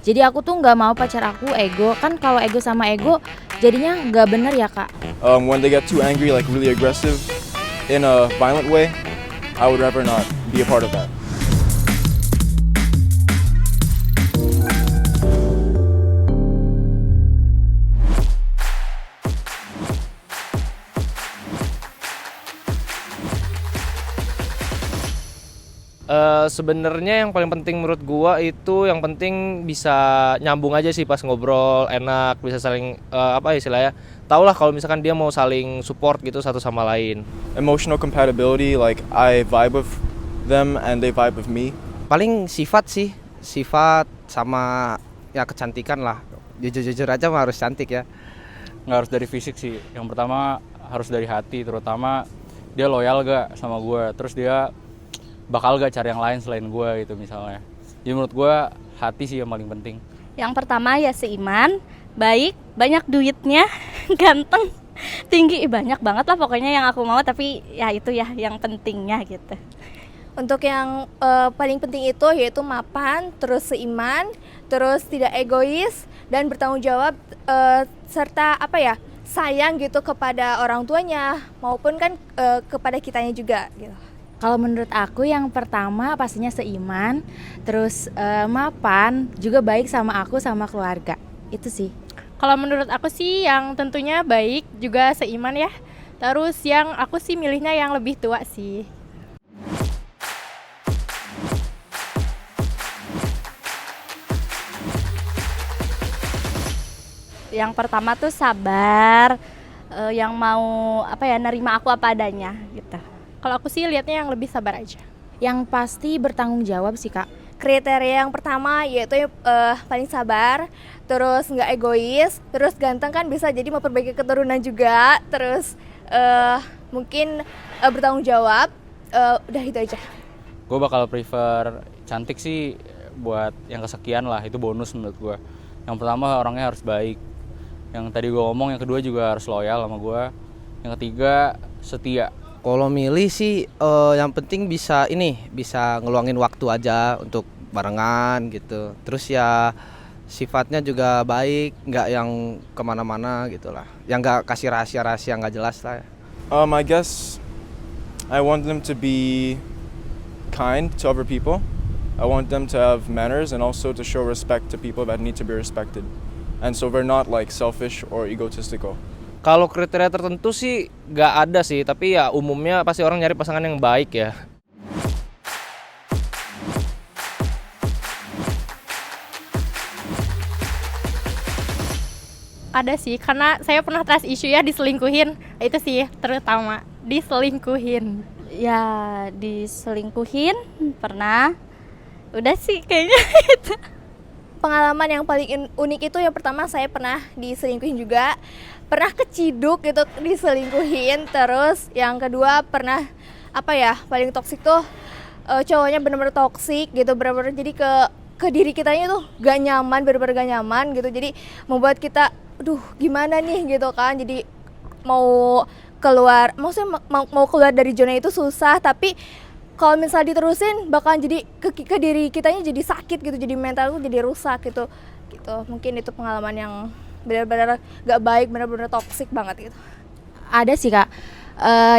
Jadi aku tuh nggak mau pacar aku ego, kan kalau ego sama ego jadinya nggak bener ya Kak. When they get too angry, like really aggressive, in a violent way, I would rather not be a part of that. Sebenarnya yang paling penting menurut gua itu yang penting bisa nyambung aja sih pas ngobrol, enak, bisa saling apa istilahnya, tau lah kalau misalkan dia mau saling support gitu satu sama lain. Emotional compatibility, like I vibe with them and they vibe with me. Paling sifat sih, sifat sama ya kecantikan lah. Jujur-jujur aja mah harus cantik ya. Nggak harus dari fisik sih, yang pertama harus dari hati, terutama dia loyal gak sama gue, terus dia bakal gak cari yang lain selain gue gitu misalnya. Jadi menurut gue hati sih yang paling penting. Yang pertama ya seiman, baik, banyak duitnya, ganteng, tinggi, banyak banget lah pokoknya yang aku mau, tapi ya itu ya yang pentingnya gitu. Untuk yang paling penting itu yaitu mapan, terus seiman, terus tidak egois dan bertanggung jawab, serta sayang gitu kepada orang tuanya maupun kan kepada kitanya juga gitu. Kalau menurut aku yang pertama pastinya seiman, terus mapan, juga baik sama aku sama keluarga. Itu sih. Kalau menurut aku sih yang tentunya baik juga seiman ya. Terus yang aku sih milihnya yang lebih tua sih. Yang pertama tuh sabar, yang mau nerima aku apa adanya gitu. Kalau aku sih lihatnya yang lebih sabar aja. Yang pasti bertanggung jawab sih Kak. Kriteria yang pertama yaitu paling sabar, terus nggak egois, terus ganteng kan bisa jadi memperbaiki keturunan juga, terus mungkin bertanggung jawab, udah itu aja. Gue bakal prefer cantik sih buat yang kesekian lah, itu bonus menurut gue. Yang pertama orangnya harus baik, yang tadi gue ngomong, yang kedua juga harus loyal sama gue, yang ketiga setia. Kalau milih sih yang penting bisa ngeluangin waktu aja untuk barengan gitu. Terus ya sifatnya juga baik, nggak yang kemana-mana gitulah. Yang nggak kasih rahasia-rahasia nggak jelas lah. I guess I want them to be kind to other people. I want them to have manners and also to show respect to people that need to be respected. And so they're not like selfish or egotistical. Kalau kriteria tertentu sih nggak ada sih, tapi ya umumnya pasti orang nyari pasangan yang baik ya. Ada sih, karena saya pernah trust issue ya diselingkuhin. Itu sih terutama, diselingkuhin. Ya diselingkuhin pernah. Udah sih kayaknya itu. Pengalaman yang paling unik itu yang pertama saya pernah diselingkuhin juga, pernah keciduk gitu diselingkuhin, terus yang kedua pernah paling toksik tuh cowoknya benar-benar toksik gitu, benar-benar jadi ke diri kitanya tuh gak nyaman, benar-benar gak nyaman gitu, jadi membuat kita gimana nih gitu kan, jadi mau keluar, maksudnya mau keluar dari zona itu susah, tapi kalau misalnya diterusin bakalan jadi ke diri kitanya jadi sakit gitu, jadi mental tuh jadi rusak gitu. Mungkin itu pengalaman yang benar-benar gak baik, benar-benar toksik banget gitu. Ada sih Kak.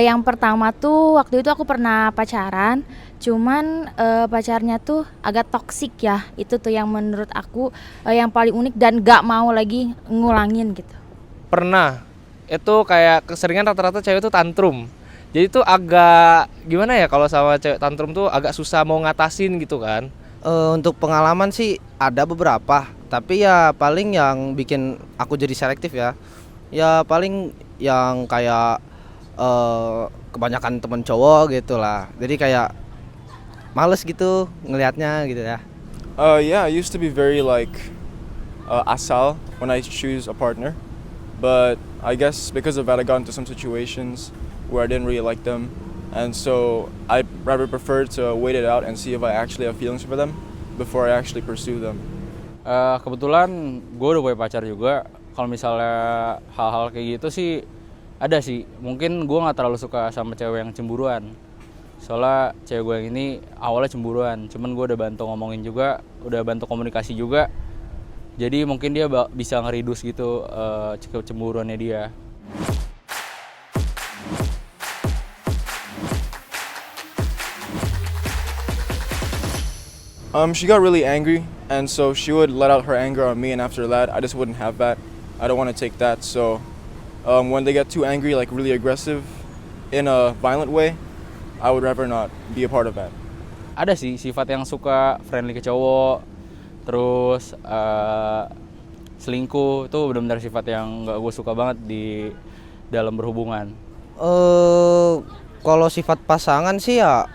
Yang pertama tuh waktu itu aku pernah pacaran, cuman pacarnya tuh agak toksik ya. Itu tuh yang menurut aku yang paling unik dan gak mau lagi ngulangin gitu. Pernah. Itu kayak keseringan rata-rata cewek tuh tantrum. Jadi tuh agak gimana ya, kalau sama cewek tantrum tuh agak susah mau ngatasin gitu kan. Untuk pengalaman sih ada beberapa, tapi ya paling yang bikin aku jadi selektif ya. Ya paling yang kayak kebanyakan temen cowok gitu lah. Jadi kayak males gitu ngelihatnya gitu ya. Yeah, I used to be very asal when I choose a partner. But I guess because of that I got into some situations where I didn't really like them, and so I rather prefer to wait it out and see if I actually have feelings for them before I actually pursue them. Kebetulan gue udah punya pacar juga. Kalau misalnya hal-hal kayak gitu sih ada sih. Mungkin gue nggak terlalu suka sama cewek yang cemburuan. Soalnya cewek gue yang ini awalnya cemburuan, cuman gue udah bantu ngomongin juga, udah bantu komunikasi juga. Jadi mungkin dia bisa ngeridus gitu kecemburuannya dia. She got really angry, and so she would let out her anger on me, and after that, I just wouldn't have that. I don't want to take that. So when they get too angry, like really aggressive, in a violent way, I would rather not be a part of that. Ada sih sifat yang suka friendly ke cowok, terus selingkuh, itu benar-benar sifat yang nggak gue suka banget di dalam berhubungan. Kalau sifat pasangan sih ya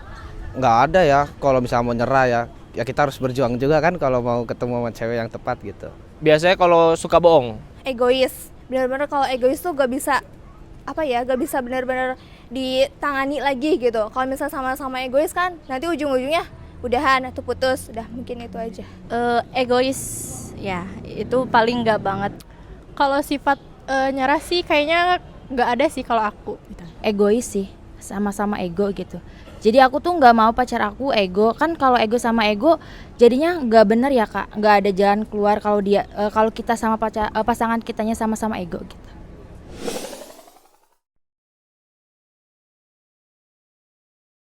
nggak ada ya. Kalau misalnya mau nyerah ya kita harus berjuang juga kan kalau mau ketemu sama cewek yang tepat gitu. Biasanya kalau suka bohong, Egois, benar-benar kalau egois tuh gak bisa gak bisa benar-benar ditangani lagi gitu. Kalau misalnya sama-sama egois kan nanti ujung-ujungnya udahan atau putus, udah mungkin itu aja. Egois ya itu paling nggak banget. Kalau sifat nyerah sih kayaknya nggak ada sih kalau aku gitu. Egois sih, sama-sama ego gitu. Jadi aku tuh nggak mau pacar aku ego, kan kalau ego sama ego jadinya nggak bener ya Kak, nggak ada jalan keluar kalau kalau kita sama pasangan kitanya sama-sama ego gitu.